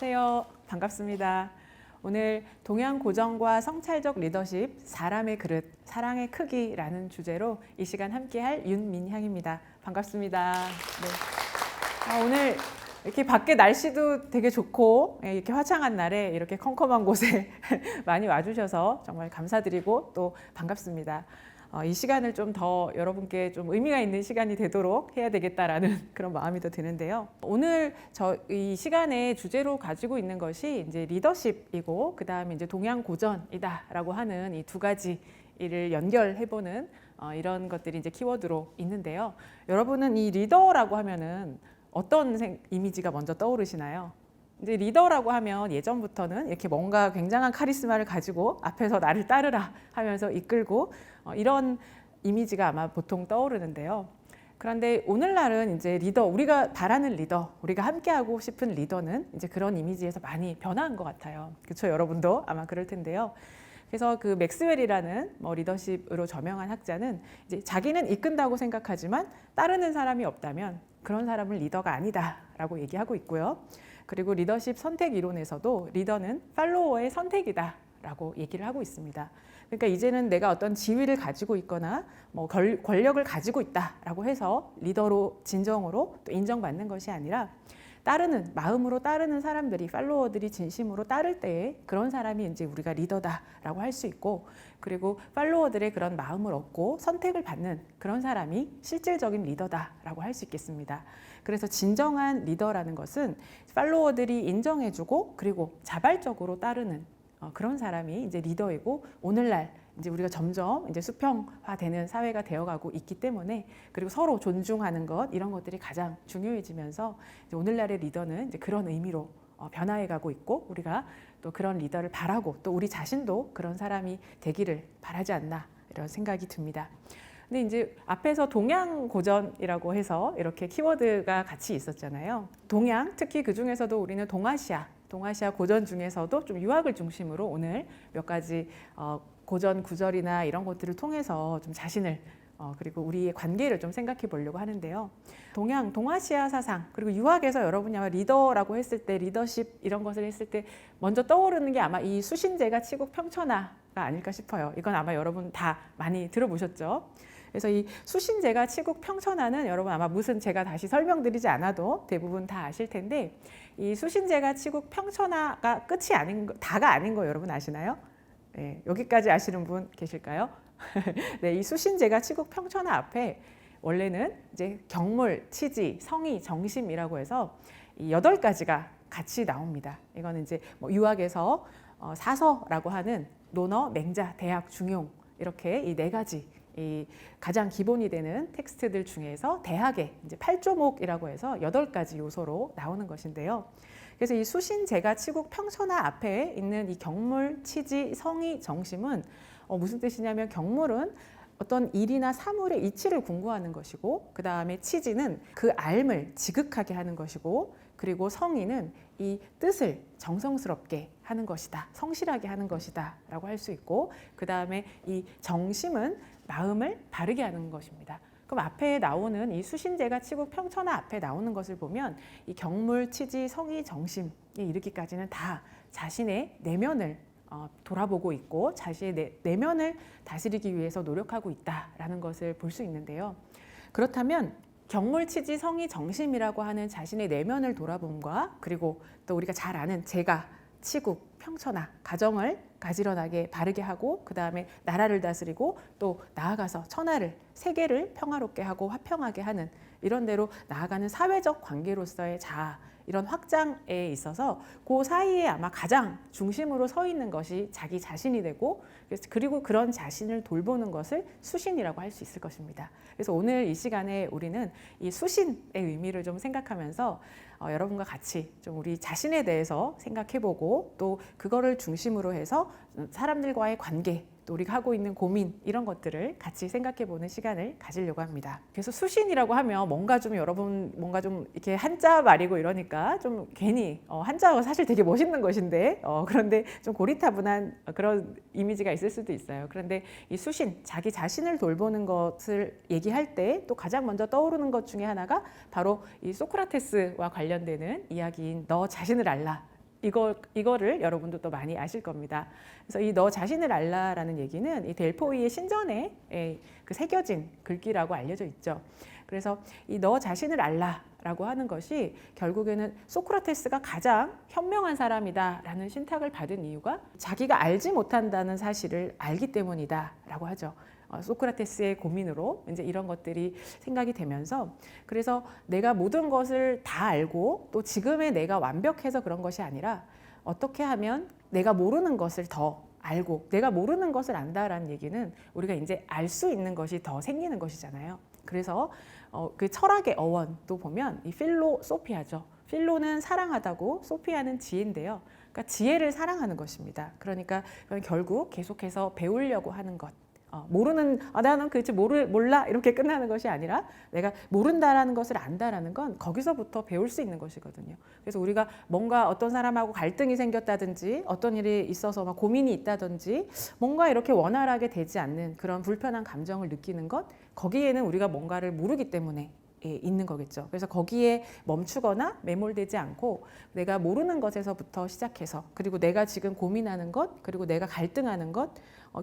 안녕하세요. 반갑습니다. 오늘 동양 고전과 성찰적 리더십, 사람의 그릇, 사랑의 크기라는 주제로 이 시간 함께할 윤민향입니다. 반갑습니다. 네. 오늘 이렇게 밖에 날씨도 되게 좋고 이렇게 화창한 날에 이렇게 컴컴한 곳에 많이 와주셔서 정말 감사드리고 또 반갑습니다. 이 시간을 좀 더 여러분께 좀 의미가 있는 시간이 되도록 해야 되겠다라는 그런 마음이 더 드는데요. 오늘 이 시간에 주제로 가지고 있는 것이 이제 리더십이고 그 다음에 이제 동양 고전이다라고 하는 이 두 가지를 연결해보는 이런 것들이 이제 키워드로 있는데요. 여러분은 이 리더라고 하면은 어떤 이미지가 먼저 떠오르시나요? 이제 리더라고 하면 예전부터는 이렇게 뭔가 굉장한 카리스마를 가지고 앞에서 나를 따르라 하면서 이끌고 이런 이미지가 아마 보통 떠오르는데요. 그런데 오늘날은 이제 리더, 우리가 바라는 리더, 우리가 함께하고 싶은 리더는 이제 그런 이미지에서 많이 변화한 것 같아요. 그렇죠? 여러분도 아마 그럴 텐데요. 그래서 그 맥스웰이라는 리더십으로 저명한 학자는 이제 자기는 이끈다고 생각하지만 따르는 사람이 없다면 그런 사람은 리더가 아니다라고 얘기하고 있고요. 그리고 리더십 선택 이론에서도 리더는 팔로워의 선택이다라고 얘기를 하고 있습니다. 그러니까 이제는 내가 어떤 지위를 가지고 있거나 뭐 권력을 가지고 있다라고 해서 리더로 진정으로 또 인정받는 것이 아니라 따르는 마음으로 따르는 사람들이 팔로워들이 진심으로 따를 때에 그런 사람이 이제 우리가 리더다라고 할 수 있고, 그리고 팔로워들의 그런 마음을 얻고 선택을 받는 그런 사람이 실질적인 리더다라고 할 수 있겠습니다. 그래서 진정한 리더라는 것은 팔로워들이 인정해주고 그리고 자발적으로 따르는 그런 사람이 이제 리더이고, 오늘날 이제 우리가 점점 이제 수평화되는 사회가 되어가고 있기 때문에, 그리고 서로 존중하는 것 이런 것들이 가장 중요해지면서 이제 오늘날의 리더는 이제 그런 의미로 변화해가고 있고, 우리가 또 그런 리더를 바라고 또 우리 자신도 그런 사람이 되기를 바라지 않나 이런 생각이 듭니다. 근데 이제 앞에서 동양 고전이라고 해서 이렇게 키워드가 같이 있었잖아요. 동양, 특히 그 중에서도 우리는 동아시아 고전 중에서도 좀 유학을 중심으로 오늘 몇 가지 고전 구절이나 이런 것들을 통해서 좀 자신을 그리고 우리의 관계를 좀 생각해 보려고 하는데요. 동아시아 사상, 그리고 유학에서 여러분이 아마 리더라고 했을 때, 리더십 이런 것을 했을 때 먼저 떠오르는 게 아마 이 수신제가 치국 평천하가 아닐까 싶어요. 이건 아마 여러분 다 많이 들어보셨죠? 그래서 이 수신제가 치국 평천하는 여러분 아마 무슨 제가 다시 설명드리지 않아도 대부분 다 아실 텐데, 이 수신제가 치국 평천하가 끝이 아닌 다가 아닌 거 여러분 아시나요? 네, 여기까지 아시는 분 계실까요? 네, 이 수신제가 치국 평천하 앞에 원래는 이제 경물, 치지, 성의, 정심이라고 해서 이 8가지가 같이 나옵니다. 이거는 이제 뭐 유학에서 사서라고 하는 논어, 맹자, 대학, 중용 이렇게 이 4가지 이 가장 기본이 되는 텍스트들 중에서 대학의 이제 8조목이라고 해서 8가지 요소로 나오는 것인데요. 그래서 이 수신제가 치국 평천하 앞에 있는 이 경물, 치지, 성의, 정심은 무슨 뜻이냐면, 경물은 어떤 일이나 사물의 이치를 궁구하는 것이고, 그 다음에 치지는 그 알을 지극하게 하는 것이고, 그리고 성의는 이 뜻을 정성스럽게 하는 것이다, 성실하게 하는 것이다 라고 할 수 있고, 그 다음에 이 정심은 마음을 바르게 하는 것입니다. 그럼 앞에 나오는 이 수신제가 치국 평천하 앞에 나오는 것을 보면 이 경물, 치지, 성의, 정심에 이르기까지는 다 자신의 내면을 돌아보고 있고 자신의 내면을 다스리기 위해서 노력하고 있다라는 것을 볼 수 있는데요. 그렇다면 경물, 치지, 성의, 정심이라고 하는 자신의 내면을 돌아봄과, 그리고 또 우리가 잘 아는 제가, 치국, 평천하, 가정을 가지런하게 바르게 하고, 그 다음에 나라를 다스리고 또 나아가서 천하를, 세계를 평화롭게 하고 화평하게 하는 이런 데로 나아가는 사회적 관계로서의 자아, 이런 확장에 있어서 그 사이에 아마 가장 중심으로 서 있는 것이 자기 자신이 되고, 그리고 그런 자신을 돌보는 것을 수신이라고 할 수 있을 것입니다. 그래서 오늘 이 시간에 우리는 이 수신의 의미를 좀 생각하면서 여러분과 같이 좀 우리 자신에 대해서 생각해보고, 또 그거를 중심으로 해서 사람들과의 관계, 또 우리가 하고 있는 고민 이런 것들을 같이 생각해보는 시간을 가지려고 합니다. 그래서 수신이라고 하면 뭔가 좀 여러분 뭔가 좀 이렇게 한자 말이고 이러니까 좀 괜히 한자가 사실 되게 멋있는 것인데 그런데 좀 고리타분한 그런 이미지가 있을 수도 있어요. 그런데 이 수신, 자기 자신을 돌보는 것을 얘기할 때 또 가장 먼저 떠오르는 것 중에 하나가 바로 이 소크라테스와 관련되는 이야기인 너 자신을 알라 이거를 여러분도 또 많이 아실 겁니다. 그래서 이 너 자신을 알라라는 얘기는 이 델포이의 신전에 그 새겨진 글귀라고 알려져 있죠. 그래서 이 너 자신을 알라라고 하는 것이 결국에는 소크라테스가 가장 현명한 사람이다라는 신탁을 받은 이유가 자기가 알지 못한다는 사실을 알기 때문이다라고 하죠. 소크라테스의 고민으로 이제 이런 것들이 생각이 되면서, 그래서 내가 모든 것을 다 알고 또 지금의 내가 완벽해서 그런 것이 아니라 어떻게 하면 내가 모르는 것을 더 알고, 내가 모르는 것을 안다라는 얘기는 우리가 이제 알 수 있는 것이 더 생기는 것이잖아요. 그래서 그 철학의 어원도 보면 이 필로소피아죠. 필로는 사랑하다고, 소피아는 지혜인데요. 그러니까 지혜를 사랑하는 것입니다. 그러니까 결국 계속해서 배우려고 하는 것. 나는 그치 몰라 이렇게 끝나는 것이 아니라 내가 모른다라는 것을 안다라는 건 거기서부터 배울 수 있는 것이거든요. 그래서 우리가 뭔가 어떤 사람하고 갈등이 생겼다든지 어떤 일이 있어서 막 고민이 있다든지 뭔가 이렇게 원활하게 되지 않는 그런 불편한 감정을 느끼는 것, 거기에는 우리가 뭔가를 모르기 때문에 있는 거겠죠. 그래서 거기에 멈추거나 매몰되지 않고 내가 모르는 것에서부터 시작해서, 그리고 내가 지금 고민하는 것, 그리고 내가 갈등하는 것,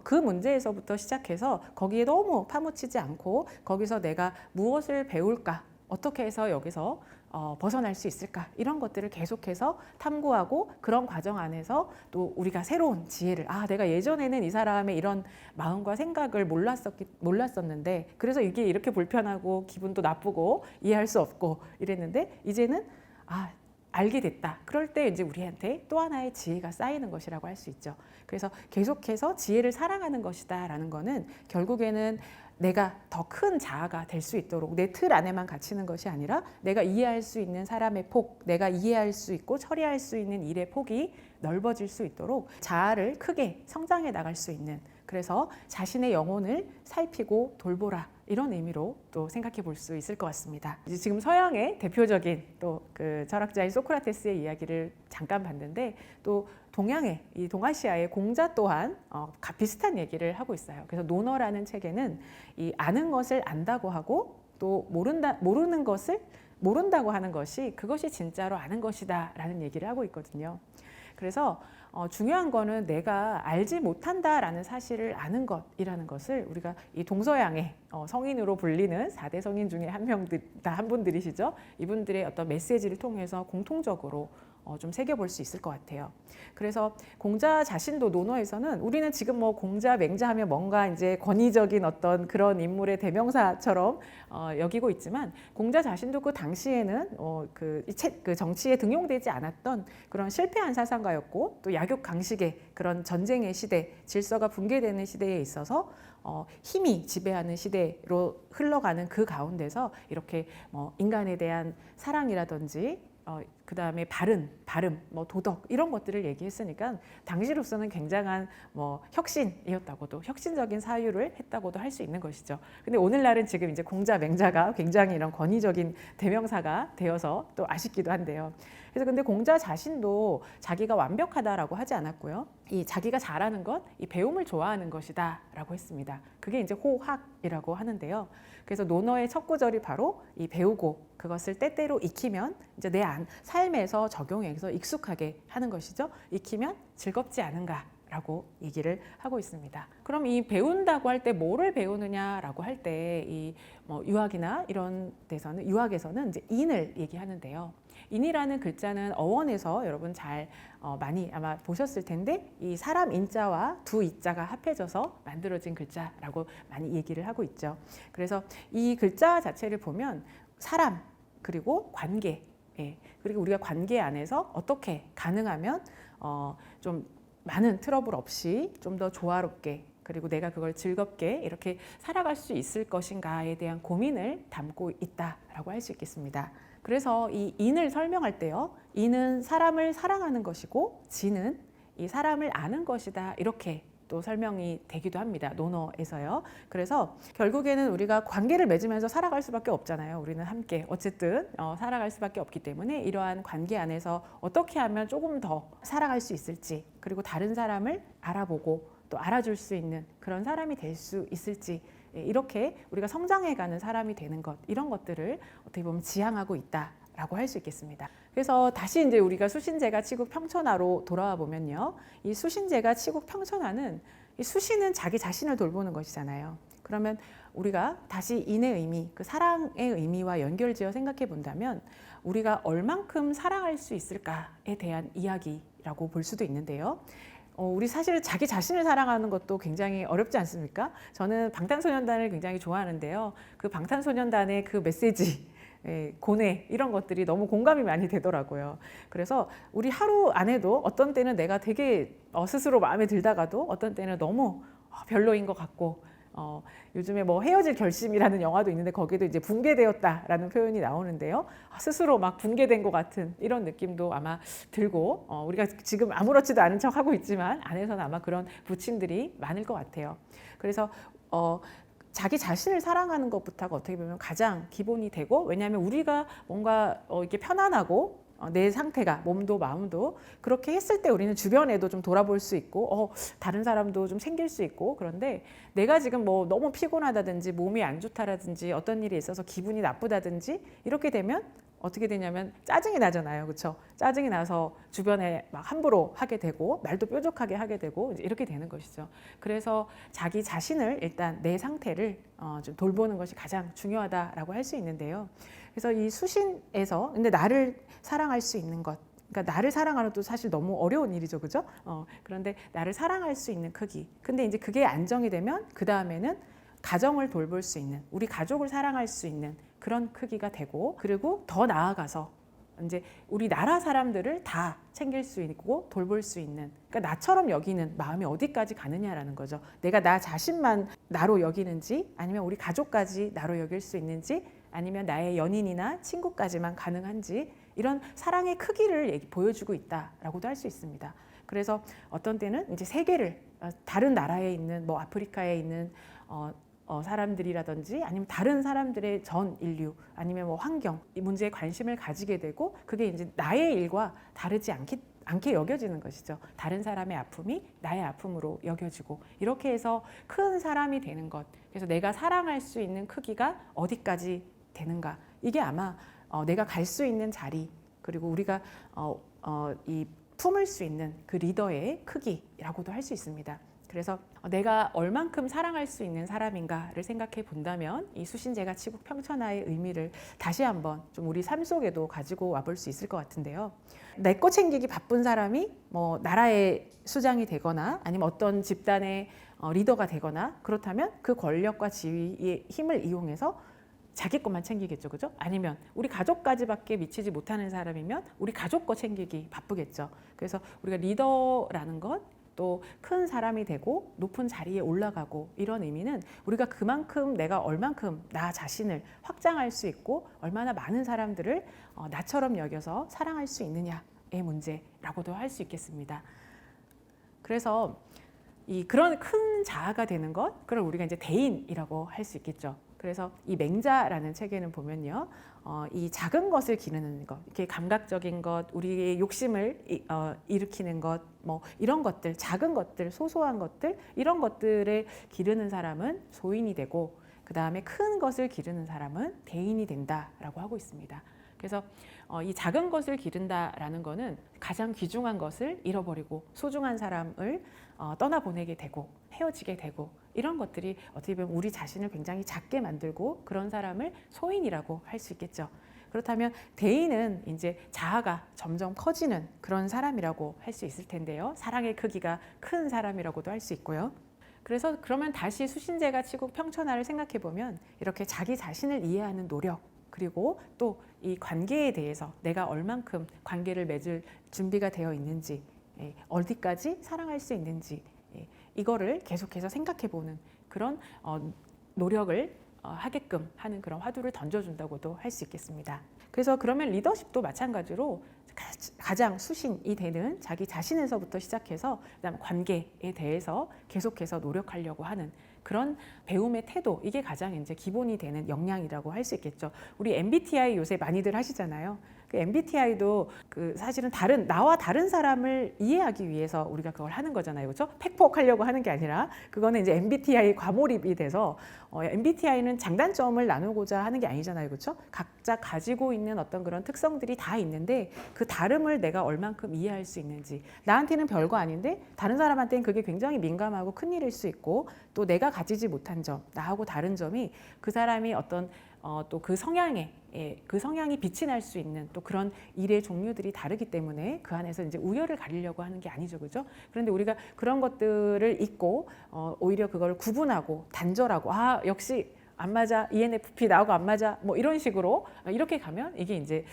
그 문제에서부터 시작해서 거기에 너무 파묻히지 않고 거기서 내가 무엇을 배울까, 어떻게 해서 여기서 벗어날 수 있을까, 이런 것들을 계속해서 탐구하고 그런 과정 안에서 또 우리가 새로운 지혜를, 내가 예전에는 이 사람의 이런 마음과 생각을 몰랐었는데 그래서 이게 이렇게 불편하고 기분도 나쁘고 이해할 수 없고 이랬는데 이제는 알게 됐다. 그럴 때 이제 우리한테 또 하나의 지혜가 쌓이는 것이라고 할 수 있죠. 그래서 계속해서 지혜를 사랑하는 것이다라는 거는 결국에는 내가 더 큰 자아가 될 수 있도록 내 틀 안에만 갇히는 것이 아니라 내가 이해할 수 있는 사람의 폭, 내가 이해할 수 있고 처리할 수 있는 일의 폭이 넓어질 수 있도록 자아를 크게 성장해 나갈 수 있는, 그래서 자신의 영혼을 살피고 돌보라, 이런 의미로 또 생각해 볼 수 있을 것 같습니다. 이제 지금 서양의 대표적인 또 그 철학자인 소크라테스의 이야기를 잠깐 봤는데, 또 동양의, 이 동아시아의 공자 또한 비슷한 얘기를 하고 있어요. 그래서 논어라는 책에는 이 아는 것을 안다고 하고 또 모르는 것을 모른다고 하는 것이 그것이 진짜로 아는 것이다라는 얘기를 하고 있거든요. 그래서 중요한 거는 내가 알지 못한다라는 사실을 아는 것이라는 것을 우리가 이 동서양의 성인으로 불리는 4대 성인 중에 한 분들이시죠. 이분들의 어떤 메시지를 통해서 공통적으로 좀 새겨볼 수 있을 것 같아요. 그래서 공자 자신도 논어에서는 우리는 지금 뭐 공자, 맹자 하면 뭔가 이제 권위적인 어떤 그런 인물의 대명사처럼 여기고 있지만, 공자 자신도 그 당시에는 그 정치에 등용되지 않았던 그런 실패한 사상가였고, 또 약육강식의 그런 전쟁의 시대, 질서가 붕괴되는 시대에 있어서 힘이 지배하는 시대로 흘러가는 그 가운데서 이렇게 인간에 대한 사랑이라든지 그 다음에 바름, 도덕 이런 것들을 얘기했으니까 당시로서는 굉장한 혁신이었다고도, 혁신적인 사유를 했다고도 할 수 있는 것이죠. 근데 오늘날은 지금 이제 공자, 맹자가 굉장히 이런 권위적인 대명사가 되어서 또 아쉽기도 한데요. 그래서 근데 공자 자신도 자기가 완벽하다라고 하지 않았고요. 이 자기가 잘하는 것, 이 배움을 좋아하는 것이다라고 했습니다. 그게 이제 호학이라고 하는데요. 그래서 논어의 첫 구절이 바로 이 배우고 그것을 때때로 익히면 이제 내 삶에서 적용해서 익숙하게 하는 것이죠. 익히면 즐겁지 않은가라고 얘기를 하고 있습니다. 그럼 이 배운다고 할 때 뭐를 배우느냐라고 할 때 이 유학이나 이런 데서는, 유학에서는 이제 인을 얘기하는데요. 인이라는 글자는 어원에서 여러분 잘 많이 아마 보셨을 텐데, 이 사람 인자와 두 이자가 합해져서 만들어진 글자라고 많이 얘기를 하고 있죠. 그래서 이 글자 자체를 보면 사람, 그리고 관계, 그리고 우리가 관계 안에서 어떻게 가능하면 좀 많은 트러블 없이 좀 더 조화롭게, 그리고 내가 그걸 즐겁게 이렇게 살아갈 수 있을 것인가에 대한 고민을 담고 있다라고 할 수 있겠습니다. 그래서 이 인을 설명할 때요, 인은 사람을 사랑하는 것이고 지는 이 사람을 아는 것이다, 이렇게 또 설명이 되기도 합니다. 논어에서요. 그래서 결국에는 우리가 관계를 맺으면서 살아갈 수밖에 없잖아요. 우리는 함께 어쨌든 살아갈 수밖에 없기 때문에 이러한 관계 안에서 어떻게 하면 조금 더 살아갈 수 있을지, 그리고 다른 사람을 알아보고 또 알아줄 수 있는 그런 사람이 될 수 있을지, 이렇게 우리가 성장해가는 사람이 되는 것, 이런 것들을 어떻게 보면 지향하고 있다 라고 할 수 있겠습니다. 그래서 다시 이제 우리가 수신제가 치국 평천하로 돌아와 보면요. 이 수신제가 치국 평천하는 이 수신은 자기 자신을 돌보는 것이잖아요. 그러면 우리가 다시 인의 의미, 그 사랑의 의미와 연결지어 생각해 본다면 우리가 얼만큼 사랑할 수 있을까에 대한 이야기라고 볼 수도 있는데요. 우리 사실 자기 자신을 사랑하는 것도 굉장히 어렵지 않습니까? 저는 방탄소년단을 굉장히 좋아하는데요. 그 방탄소년단의 그 메시지, 고뇌 이런 것들이 너무 공감이 많이 되더라고요. 그래서 우리 하루 안에도 어떤 때는 내가 되게 스스로 마음에 들다가도 어떤 때는 너무 별로인 것 같고 요즘에 뭐 헤어질 결심이라는 영화도 있는데 거기도 이제 붕괴되었다라는 표현이 나오는데요. 스스로 막 붕괴된 것 같은 이런 느낌도 아마 들고 우리가 지금 아무렇지도 않은 척 하고 있지만 안에서는 아마 그런 부침들이 많을 것 같아요. 그래서 자기 자신을 사랑하는 것부터가 어떻게 보면 가장 기본이 되고, 왜냐하면 우리가 뭔가 이렇게 편안하고 내 상태가 몸도 마음도 그렇게 했을 때 우리는 주변에도 좀 돌아볼 수 있고 다른 사람도 좀 생길 수 있고, 그런데 내가 지금 뭐 너무 피곤하다든지 몸이 안 좋다라든지 어떤 일이 있어서 기분이 나쁘다든지 이렇게 되면 어떻게 되냐면 짜증이 나잖아요. 그렇죠? 짜증이 나서 주변에 막 함부로 하게 되고 말도 뾰족하게 하게 되고 이렇게 되는 것이죠. 그래서 자기 자신을 일단 내 상태를 좀 돌보는 것이 가장 중요하다라고 할 수 있는데요. 그래서 이 수신에서 근데 나를 사랑할 수 있는 것, 그러니까 나를 사랑하는 것도 사실 너무 어려운 일이죠, 그죠? 그런데 나를 사랑할 수 있는 크기. 근데 이제 그게 안정이 되면 그 다음에는 가정을 돌볼 수 있는, 우리 가족을 사랑할 수 있는 그런 크기가 되고, 그리고 더 나아가서 이제 우리 나라 사람들을 다 챙길 수 있고 돌볼 수 있는, 그러니까 나처럼 여기는 마음이 어디까지 가느냐라는 거죠. 내가 나 자신만 나로 여기는지, 아니면 우리 가족까지 나로 여길 수 있는지, 아니면 나의 연인이나 친구까지만 가능한지, 이런 사랑의 크기를 보여주고 있다라고도 할 수 있습니다. 그래서 어떤 때는 이제 세계를 다른 나라에 있는 뭐 아프리카에 있는 사람들이라든지 아니면 다른 사람들의 전 인류 아니면 뭐 환경 이 문제에 관심을 가지게 되고, 그게 이제 나의 일과 다르지 않게 여겨지는 것이죠. 다른 사람의 아픔이 나의 아픔으로 여겨지고, 이렇게 해서 큰 사람이 되는 것. 그래서 내가 사랑할 수 있는 크기가 어디까지 되는가, 이게 아마 내가 갈 수 있는 자리, 그리고 우리가 이 품을 수 있는 그 리더의 크기라고도 할 수 있습니다. 그래서 내가 얼만큼 사랑할 수 있는 사람인가를 생각해 본다면 이 수신제가 치국 평천하의 의미를 다시 한번 좀 우리 삶 속에도 가지고 와볼 수 있을 것 같은데요. 내 거 챙기기 바쁜 사람이 뭐 나라의 수장이 되거나 아니면 어떤 집단의 리더가 되거나 그렇다면 그 권력과 지위의 힘을 이용해서 자기 것만 챙기겠죠, 그죠? 아니면 우리 가족까지밖에 미치지 못하는 사람이면 우리 가족 거 챙기기 바쁘겠죠. 그래서 우리가 리더라는 것, 또 큰 사람이 되고 높은 자리에 올라가고, 이런 의미는 우리가 그만큼 내가 얼만큼 나 자신을 확장할 수 있고 얼마나 많은 사람들을 나처럼 여겨서 사랑할 수 있느냐의 문제라고도 할 수 있겠습니다. 그래서 그런 큰 자아가 되는 것, 그걸 우리가 이제 대인이라고 할 수 있겠죠. 그래서 이 맹자라는 책에는 보면요, 이 작은 것을 기르는 것, 이렇게 감각적인 것, 우리의 욕심을 일으키는 것, 뭐 이런 것들, 작은 것들, 소소한 것들, 이런 것들을 기르는 사람은 소인이 되고, 그 다음에 큰 것을 기르는 사람은 대인이 된다라고 하고 있습니다. 그래서 이 작은 것을 기른다라는 거는 가장 귀중한 것을 잃어버리고 소중한 사람을 떠나보내게 되고 헤어지게 되고, 이런 것들이 어떻게 보면 우리 자신을 굉장히 작게 만들고 그런 사람을 소인이라고 할 수 있겠죠. 그렇다면 대인은 이제 자아가 점점 커지는 그런 사람이라고 할 수 있을 텐데요. 사랑의 크기가 큰 사람이라고도 할 수 있고요. 그래서 그러면 다시 수신제가 치국 평천하를 생각해 보면 이렇게 자기 자신을 이해하는 노력, 그리고 또 이 관계에 대해서 내가 얼만큼 관계를 맺을 준비가 되어 있는지, 어디까지 사랑할 수 있는지, 이거를 계속해서 생각해보는 그런 노력을 하게끔 하는 그런 화두를 던져준다고도 할 수 있겠습니다. 그래서 그러면 리더십도 마찬가지로 가장 수신이 되는 자기 자신에서부터 시작해서 그다음 관계에 대해서 계속해서 노력하려고 하는 그런 배움의 태도, 이게 가장 이제 기본이 되는 역량이라고 할 수 있겠죠. 우리 MBTI 요새 많이들 하시잖아요. 그 MBTI도 그 사실은 나와 다른 사람을 이해하기 위해서 우리가 그걸 하는 거잖아요, 그렇죠? 팩폭하려고 하는 게 아니라 그거는 이제 MBTI 과몰입이 돼서 MBTI는 장단점을 나누고자 하는 게 아니잖아요, 그렇죠? 각자 가지고 있는 어떤 그런 특성들이 다 있는데 그 다름을 내가 얼만큼 이해할 수 있는지, 나한테는 별거 아닌데 다른 사람한테는 그게 굉장히 민감하고 큰 일일 수 있고, 또 내가 가지지 못한 점, 나하고 다른 점이 그 사람이 어떤 또 그 성향이 빛이 날 수 있는 또 그런 일의 종류들이 다르기 때문에 그 안에서 이제 우열을 가리려고 하는 게 아니죠, 그죠? 그런데 우리가 그런 것들을 잊고 오히려 그걸 구분하고 단절하고, 역시 안 맞아, ENFP 나하고 안 맞아, 뭐 이런 식으로 이렇게 가면 이게 이제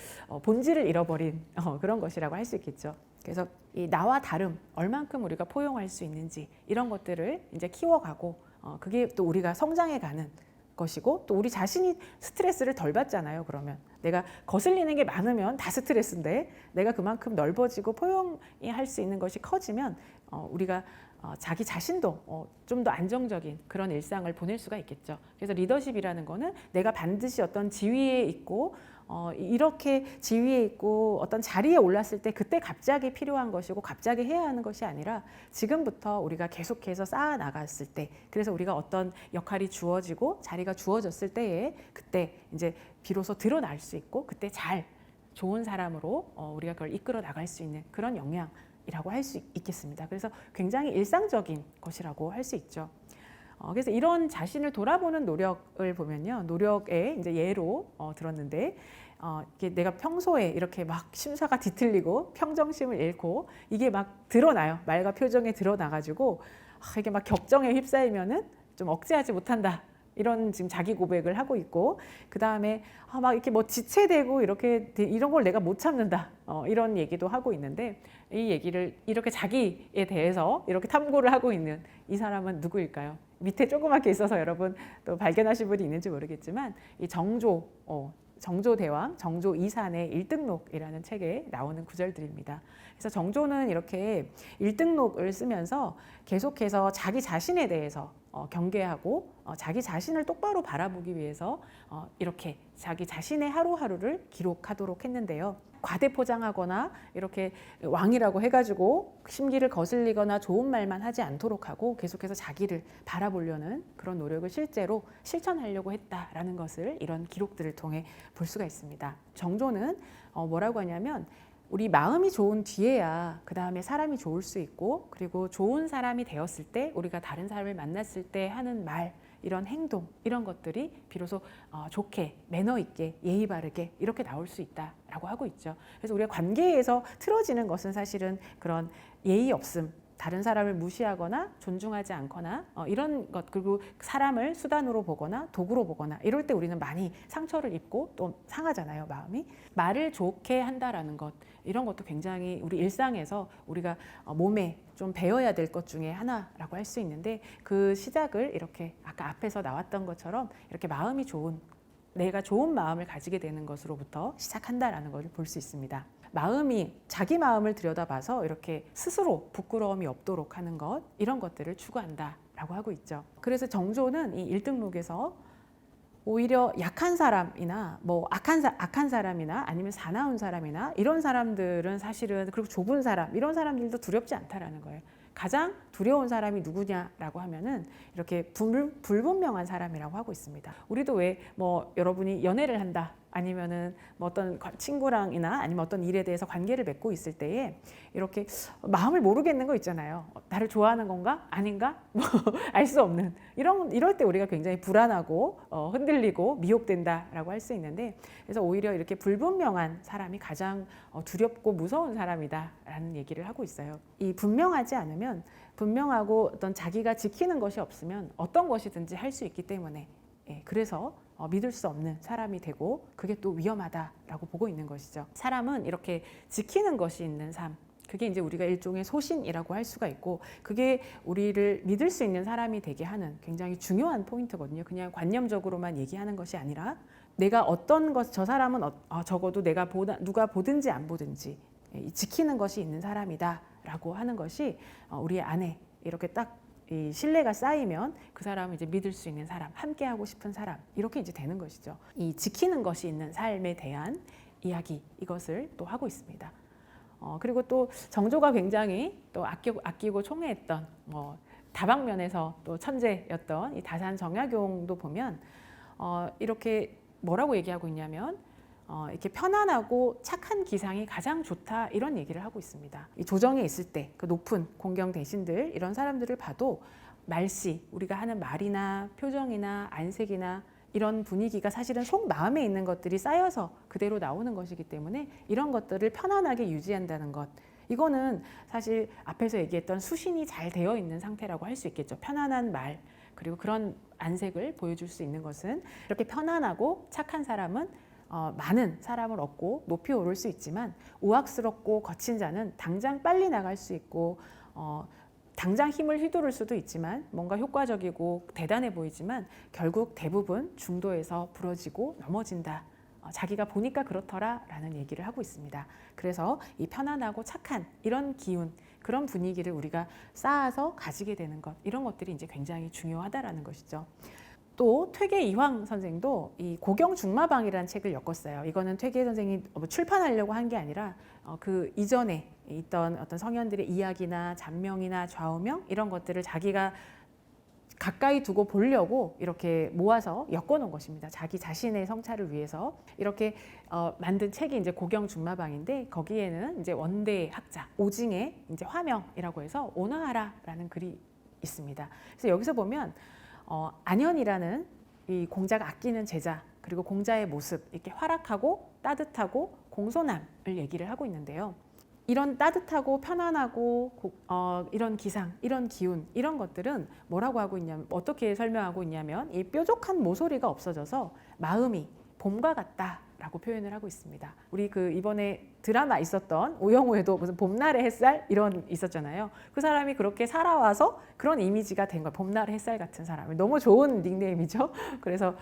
본질을 잃어버린 그런 것이라고 할 수 있겠죠. 그래서 이 나와 다름, 얼만큼 우리가 포용할 수 있는지 이런 것들을 이제 키워가고, 그게 또 우리가 성장해가는 것이고, 또 우리 자신이 스트레스를 덜 받잖아요. 그러면 내가 거슬리는 게 많으면 다 스트레스인데, 내가 그만큼 넓어지고 포용이 할 수 있는 것이 커지면 우리가 자기 자신도 좀 더 안정적인 그런 일상을 보낼 수가 있겠죠. 그래서 리더십이라는 거는 내가 반드시 어떤 지위에 있고 이렇게 지위에 있고 어떤 자리에 올랐을 때 그때 갑자기 필요한 것이고 갑자기 해야 하는 것이 아니라 지금부터 우리가 계속해서 쌓아 나갔을 때, 그래서 우리가 어떤 역할이 주어지고 자리가 주어졌을 때에 그때 이제 비로소 드러날 수 있고, 그때 좋은 사람으로 우리가 그걸 이끌어 나갈 수 있는 그런 역량이라고 할 수 있겠습니다. 그래서 굉장히 일상적인 것이라고 할 수 있죠. 그래서 이런 자신을 돌아보는 노력을 보면요, 노력의 이제 예로 들었는데, 이게 내가 평소에 이렇게 막 심사가 뒤틀리고 평정심을 잃고 이게 막 드러나요. 말과 표정에 드러나가지고 이게 막 격정에 휩싸이면은 좀 억제하지 못한다, 이런 지금 자기 고백을 하고 있고, 그 다음에 막 이렇게 뭐 지체되고 이런 걸 내가 못 참는다, 이런 얘기도 하고 있는데, 이 얘기를 이렇게 자기에 대해서 이렇게 탐구를 하고 있는 이 사람은 누구일까요? 밑에 조그맣게 있어서 여러분 또 발견하신 분이 있는지 모르겠지만, 이 정조대왕, 정조이산의 일등록이라는 책에 나오는 구절들입니다. 그래서 정조는 이렇게 일등록을 쓰면서 계속해서 자기 자신에 대해서 경계하고 자기 자신을 똑바로 바라보기 위해서 이렇게 자기 자신의 하루하루를 기록하도록 했는데요. 과대포장하거나 이렇게 왕이라고 해가지고 심기를 거슬리거나 좋은 말만 하지 않도록 하고 계속해서 자기를 바라보려는 그런 노력을 실제로 실천하려고 했다라는 것을 이런 기록들을 통해 볼 수가 있습니다. 정조는 뭐라고 하냐면, 우리 마음이 좋은 뒤에야 그 다음에 사람이 좋을 수 있고, 그리고 좋은 사람이 되었을 때 우리가 다른 사람을 만났을 때 하는 말, 이런 행동, 이런 것들이 비로소 좋게, 매너 있게, 예의 바르게 이렇게 나올 수 있다라고 하고 있죠. 그래서 우리가 관계에서 틀어지는 것은 사실은 그런 예의 없음, 다른 사람을 무시하거나 존중하지 않거나 이런 것, 그리고 사람을 수단으로 보거나 도구로 보거나 이럴 때 우리는 많이 상처를 입고 또 상하잖아요, 마음이. 말을 좋게 한다라는 것, 이런 것도 굉장히 우리 일상에서 우리가 몸에 좀 배워야 될 것 중에 하나라고 할 수 있는데, 그 시작을 이렇게 아까 앞에서 나왔던 것처럼 이렇게 마음이 좋은, 내가 좋은 마음을 가지게 되는 것으로부터 시작한다라는 것을 볼 수 있습니다. 자기 마음을 들여다봐서 이렇게 스스로 부끄러움이 없도록 하는 것, 이런 것들을 추구한다라고 하고 있죠. 그래서 정조는 이 일등록에서 오히려 약한 사람이나 뭐 악한 사람이나 아니면 사나운 사람이나 이런 사람들은 사실은, 그리고 좁은 사람, 이런 사람들도 두렵지 않다라는 거예요. 가장 두려운 사람이 누구냐라고 하면은 이렇게 불분명한 사람이라고 하고 있습니다. 우리도 왜 뭐 여러분이 연애를 한다, 아니면은 뭐 어떤 친구랑이나 아니면 어떤 일에 대해서 관계를 맺고 있을 때에 이렇게 마음을 모르겠는 거 있잖아요. 나를 좋아하는 건가? 아닌가? 뭐 알 수 없는 이럴 때 우리가 굉장히 불안하고 흔들리고 미혹된다라고 할 수 있는데, 그래서 오히려 이렇게 불분명한 사람이 가장 두렵고 무서운 사람이다라는 얘기를 하고 있어요. 이 분명하지 않으면, 분명하고 어떤 자기가 지키는 것이 없으면 어떤 것이든지 할 수 있기 때문에, 그래서 믿을 수 없는 사람이 되고 그게 또 위험하다라고 보고 있는 것이죠. 사람은 이렇게 지키는 것이 있는 삶, 그게 이제 우리가 일종의 소신이라고 할 수가 있고, 그게 우리를 믿을 수 있는 사람이 되게 하는 굉장히 중요한 포인트거든요. 그냥 관념적으로만 얘기하는 것이 아니라, 내가 어떤 것, 저 사람은 적어도 누가 보든지 안 보든지 지키는 것이 있는 사람이다라고 하는 것이 우리 안에 이렇게 딱 이 신뢰가 쌓이면 그 사람은 이제 믿을 수 있는 사람, 함께하고 싶은 사람, 이렇게 이제 되는 것이죠. 이 지키는 것이 있는 삶에 대한 이야기 이것을 또 하고 있습니다. 그리고 또 정조가 굉장히 또 아끼고 총애했던 다방면에서 또 천재였던 이 다산 정약용도 보면 이렇게 뭐라고 얘기하고 있냐면 이렇게 편안하고 착한 기상이 가장 좋다 이런 얘기를 하고 있습니다. 이 조정에 있을 때 그 높은 공경 대신들 이런 사람들을 봐도 말씨 우리가 하는 말이나 표정이나 안색이나 이런 분위기가 사실은 속마음에 있는 것들이 쌓여서 그대로 나오는 것이기 때문에 이런 것들을 편안하게 유지한다는 것 이거는 사실 앞에서 얘기했던 수신이 잘 되어 있는 상태라고 할 수 있겠죠. 편안한 말 그리고 그런 안색을 보여줄 수 있는 것은 이렇게 편안하고 착한 사람은 많은 사람을 얻고 높이 오를 수 있지만 우악스럽고 거친 자는 당장 빨리 나갈 수 있고 당장 힘을 휘두를 수도 있지만 뭔가 효과적이고 대단해 보이지만 결국 대부분 중도에서 부러지고 넘어진다. 자기가 보니까 그렇더라 라는 얘기를 하고 있습니다. 그래서 이 편안하고 착한 이런 기운 그런 분위기를 우리가 쌓아서 가지게 되는 것 이런 것들이 이제 굉장히 중요하다라는 것이죠. 또 퇴계 이황 선생도 이 고경중마방이라는 책을 엮었어요. 이거는 퇴계 선생이 출판하려고 한 게 아니라 그 이전에 있던 어떤 성현들의 이야기나 잔명이나 좌우명 이런 것들을 자기가 가까이 두고 보려고 이렇게 모아서 엮어놓은 것입니다. 자기 자신의 성찰을 위해서 이렇게 만든 책이 이제 고경중마방인데 거기에는 이제 원대 학자 오징의 이제 화명이라고 해서 온화하라라는 글이 있습니다. 그래서 여기서 보면 안현이라는 이 공자가 아끼는 제자 그리고 공자의 모습 이렇게 활악하고 따뜻하고 공손함을 얘기를 하고 있는데요. 이런 따뜻하고 편안하고 이런 기상, 이런 기운 이런 것들은 뭐라고 하고 있냐면 어떻게 설명하고 있냐면 이 뾰족한 모서리가 없어져서 마음이 봄과 같다라고 표현을 하고 있습니다. 우리 그 이번에 드라마 있었던 오영우에도 무슨 봄날의 햇살 이런 있었잖아요. 그 사람이 그렇게 살아와서 그런 이미지가 된 거예요. 봄날의 햇살 같은 사람. 너무 좋은 닉네임이죠. 그래서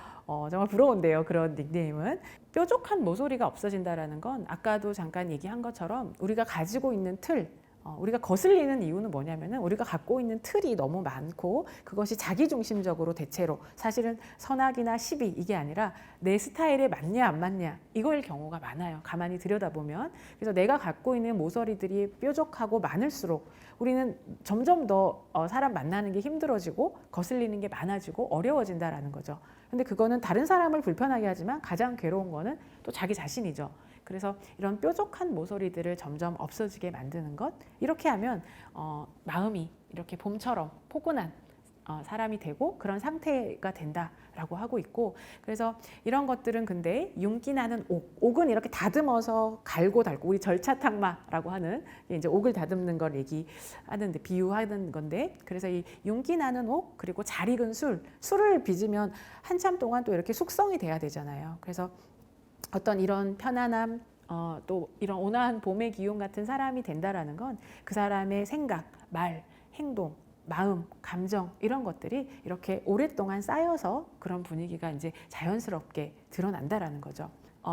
정말 부러운데요. 그런 닉네임은. 뾰족한 모서리가 없어진다라는 건 아까도 잠깐 얘기한 것처럼 우리가 가지고 있는 틀 우리가 거슬리는 이유는 뭐냐면은 우리가 갖고 있는 틀이 너무 많고 그것이 자기중심적으로 대체로 사실은 선악이나 시비 이게 아니라 내 스타일에 맞냐 안 맞냐 이거일 경우가 많아요. 가만히 들여다보면. 그래서 내가 갖고 있는 모서리들이 뾰족하고 많을수록 우리는 점점 더 사람 만나는 게 힘들어지고 거슬리는 게 많아지고 어려워진다라는 거죠. 근데 그거는 다른 사람을 불편하게 하지만 가장 괴로운 거는 또 자기 자신이죠. 그래서 이런 뾰족한 모서리들을 점점 없어지게 만드는 것 이렇게 하면 마음이 이렇게 봄처럼 포근한 사람이 되고 그런 상태가 된다라고 하고 있고 그래서 이런 것들은 근데 윤기 나는 옥은 이렇게 다듬어서 갈고 닳고 우리 절차탕마라고 하는 이제 옥을 다듬는 걸 얘기하는데 비유하는 건데 그래서 이 윤기 나는 옥 그리고 잘 익은 술을 빚으면 한참 동안 또 이렇게 숙성이 돼야 되잖아요. 그래서 어떤 이런 편안함 또 이런 온화한 봄의 기운 같은 사람이 된다라는 건 그 사람의 생각, 말, 행동, 마음, 감정 이런 것들이 이렇게 오랫동안 쌓여서 그런 분위기가 이제 자연스럽게 드러난다라는 거죠.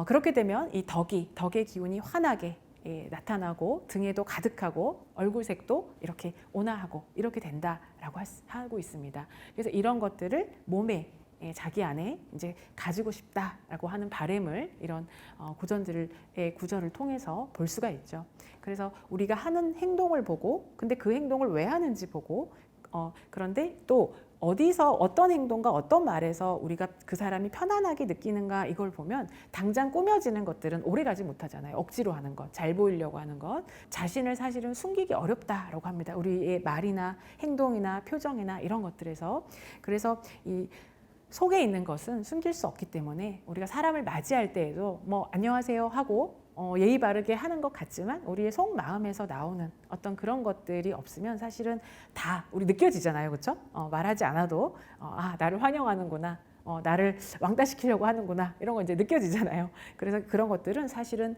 그렇게 되면 이 덕의 기운이 환하게 나타나고 등에도 가득하고 얼굴색도 이렇게 온화하고 이렇게 된다라고 하고 있습니다. 그래서 이런 것들을 몸에 자기 안에 이제 가지고 싶다라고 하는 바람을 이런 고전들의 구절을 통해서 볼 수가 있죠. 그래서 우리가 하는 행동을 보고 근데 그 행동을 왜 하는지 보고 그런데 또 어디서 어떤 행동과 어떤 말에서 우리가 그 사람이 편안하게 느끼는가 이걸 보면 당장 꾸며지는 것들은 오래가지 못하잖아요. 억지로 하는 것, 잘 보이려고 하는 것 자신을 사실은 숨기기 어렵다라고 합니다. 우리의 말이나 행동이나 표정이나 이런 것들에서 그래서 이 속에 있는 것은 숨길 수 없기 때문에 우리가 사람을 맞이할 때에도 뭐 안녕하세요 하고 예의 바르게 하는 것 같지만 우리의 속마음에서 나오는 어떤 그런 것들이 없으면 사실은 다 우리 느껴지잖아요. 그렇죠? 말하지 않아도 나를 환영하는구나. 나를 왕따시키려고 하는구나. 이런 거 이제 느껴지잖아요. 그래서 그런 것들은 사실은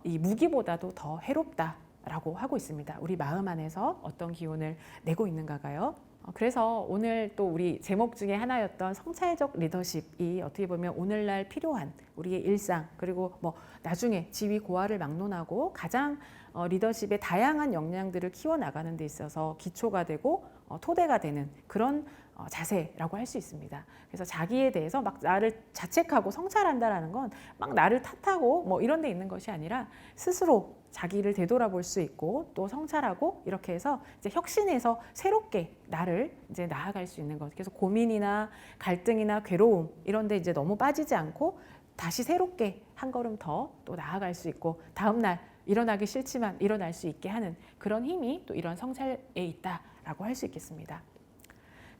이 무기보다도 더 해롭다라고 하고 있습니다. 우리 마음 안에서 어떤 기운을 내고 있는가가요. 그래서 오늘 또 우리 제목 중에 하나였던 성찰적 리더십이 어떻게 보면 오늘날 필요한 우리의 일상 그리고 뭐 나중에 지위 고하를 막론하고 가장 리더십의 다양한 역량들을 키워나가는 데 있어서 기초가 되고 토대가 되는 그런 자세라고 할 수 있습니다. 그래서 자기에 대해서 막 나를 자책하고 성찰한다라는 건 막 나를 탓하고 뭐 이런 데 있는 것이 아니라 스스로 자기를 되돌아볼 수 있고 또 성찰하고 이렇게 해서 이제 혁신해서 새롭게 나를 이제 나아갈 수 있는 것. 그래서 고민이나 갈등이나 괴로움 이런 데 이제 너무 빠지지 않고 다시 새롭게 한 걸음 더 또 나아갈 수 있고 다음 날 일어나기 싫지만 일어날 수 있게 하는 그런 힘이 또 이런 성찰에 있다라고 할 수 있겠습니다.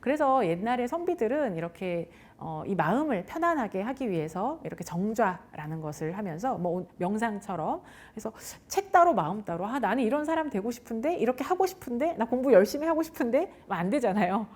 그래서 옛날에 선비들은 이렇게 이 마음을 편안하게 하기 위해서 이렇게 정좌라는 것을 하면서 뭐 명상처럼 그래서 책 따로 마음 따로 나는 이런 사람 되고 싶은데 이렇게 하고 싶은데 나 공부 열심히 하고 싶은데 안 되잖아요.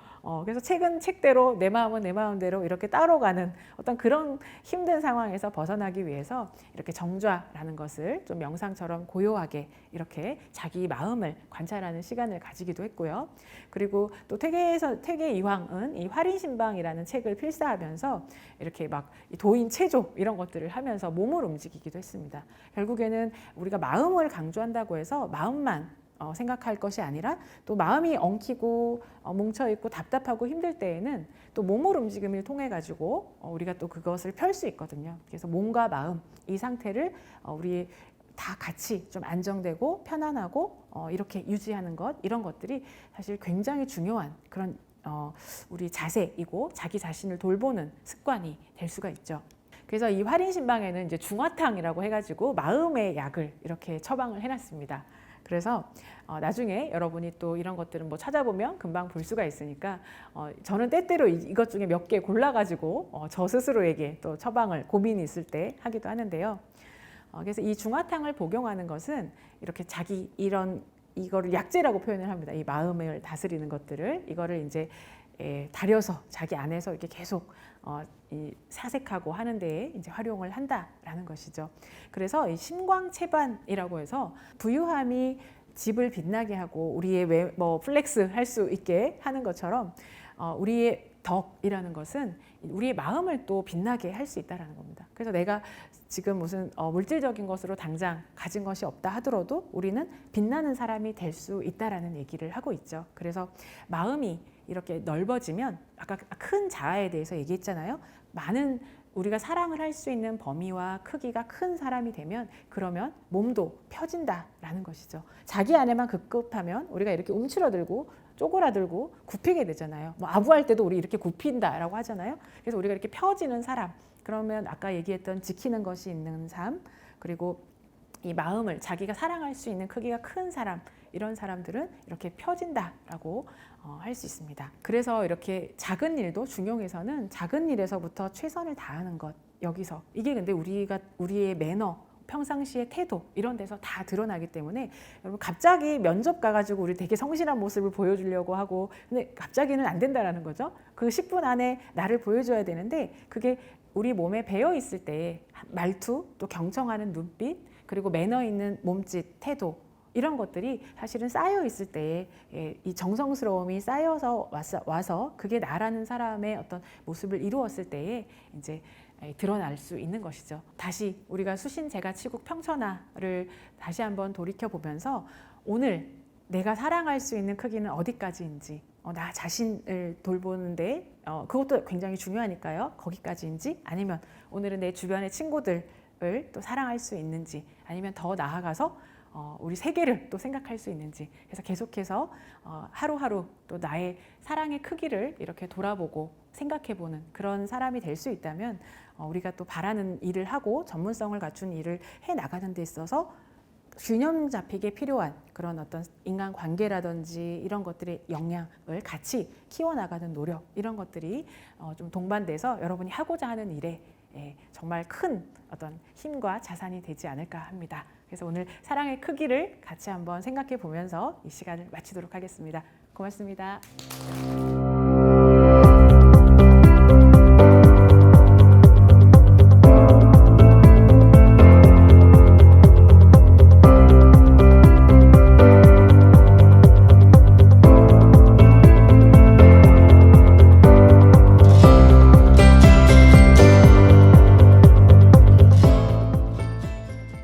그래서 책은 책대로 내 마음은 내 마음대로 이렇게 따로 가는 어떤 그런 힘든 상황에서 벗어나기 위해서 이렇게 정좌라는 것을 좀 명상처럼 고요하게 이렇게 자기 마음을 관찰하는 시간을 가지기도 했고요. 그리고 또 퇴계 이황은 이 활인신방이라는 책을 필사하면서 이렇게 막 도인 체조 이런 것들을 하면서 몸을 움직이기도 했습니다. 결국에는 우리가 마음을 강조한다고 해서 마음만 생각할 것이 아니라 또 마음이 엉키고 뭉쳐있고 답답하고 힘들 때에는 또 몸을 움직임을 통해 가지고 우리가 또 그것을 펼 수 있거든요. 그래서 몸과 마음 이 상태를 우리 다 같이 좀 안정되고 편안하고 이렇게 유지하는 것 이런 것들이 사실 굉장히 중요한 그런 우리 자세이고 자기 자신을 돌보는 습관이 될 수가 있죠. 그래서 이 활인신방에는 이제 중화탕이라고 해가지고 마음의 약을 이렇게 처방을 해놨습니다. 그래서 나중에 여러분이 또 이런 것들은 뭐 찾아보면 금방 볼 수가 있으니까 저는 때때로 이것 중에 몇 개 골라가지고 저 스스로에게 또 처방을 고민이 있을 때 하기도 하는데요. 그래서 이 중화탕을 복용하는 것은 이렇게 자기 이거를 약재라고 표현을 합니다. 이 마음을 다스리는 것들을 이거를 이제 다려서 자기 안에서 이렇게 계속 이 사색하고 하는 데에 이제 활용을 한다라는 것이죠. 그래서 이 심광채반이라고 해서 부유함이 집을 빛나게 하고 우리의 플렉스 할 수 있게 하는 것처럼 우리의 덕이라는 것은 우리의 마음을 또 빛나게 할 수 있다는 겁니다. 그래서 내가 지금 무슨 물질적인 것으로 당장 가진 것이 없다 하더라도 우리는 빛나는 사람이 될 수 있다라는 얘기를 하고 있죠. 그래서 마음이 이렇게 넓어지면 아까 큰 자아에 대해서 얘기했잖아요. 많은 우리가 사랑을 할 수 있는 범위와 크기가 큰 사람이 되면 그러면 몸도 펴진다라는 것이죠. 자기 안에만 급급하면 우리가 이렇게 움츠러들고 쪼그라들고 굽히게 되잖아요. 뭐 아부할 때도 우리 이렇게 굽힌다라고 하잖아요. 그래서 우리가 이렇게 펴지는 사람 그러면 아까 얘기했던 지키는 것이 있는 삶 그리고 이 마음을 자기가 사랑할 수 있는 크기가 큰 사람 이런 사람들은 이렇게 펴진다라고 할 수 있습니다. 그래서 이렇게 작은 일도 중용에서는 작은 일에서부터 최선을 다하는 것 여기서 이게 근데 우리의 매너 평상시의 태도 이런 데서 다 드러나기 때문에 여러분 갑자기 면접 가가지고 우리 되게 성실한 모습을 보여주려고 하고 근데 갑자기는 안 된다라는 거죠. 그 10분 안에 나를 보여줘야 되는데 그게 우리 몸에 배어 있을 때 말투 또 경청하는 눈빛 그리고 매너 있는 몸짓 태도 이런 것들이 사실은 쌓여 있을 때 이 정성스러움이 쌓여서 와서 그게 나라는 사람의 어떤 모습을 이루었을 때에 이제 드러날 수 있는 것이죠. 다시 우리가 수신 제가 치국 평천하를 다시 한번 돌이켜 보면서 오늘 내가 사랑할 수 있는 크기는 어디까지인지 나 자신을 돌보는데 그것도 굉장히 중요하니까요. 거기까지인지 아니면 오늘은 내 주변의 친구들을 또 사랑할 수 있는지 아니면 더 나아가서 우리 세계를 또 생각할 수 있는지 그래서 계속해서 하루하루 또 나의 사랑의 크기를 이렇게 돌아보고 생각해보는 그런 사람이 될 수 있다면 우리가 또 바라는 일을 하고 전문성을 갖춘 일을 해나가는 데 있어서 균형 잡히게 필요한 그런 어떤 인간관계라든지 이런 것들의 역량을 같이 키워나가는 노력 이런 것들이 좀 동반돼서 여러분이 하고자 하는 일에 정말 큰 어떤 힘과 자산이 되지 않을까 합니다. 그래서 오늘 사랑의 크기를 같이 한번 생각해 보면서 이 시간을 마치도록 하겠습니다. 고맙습니다.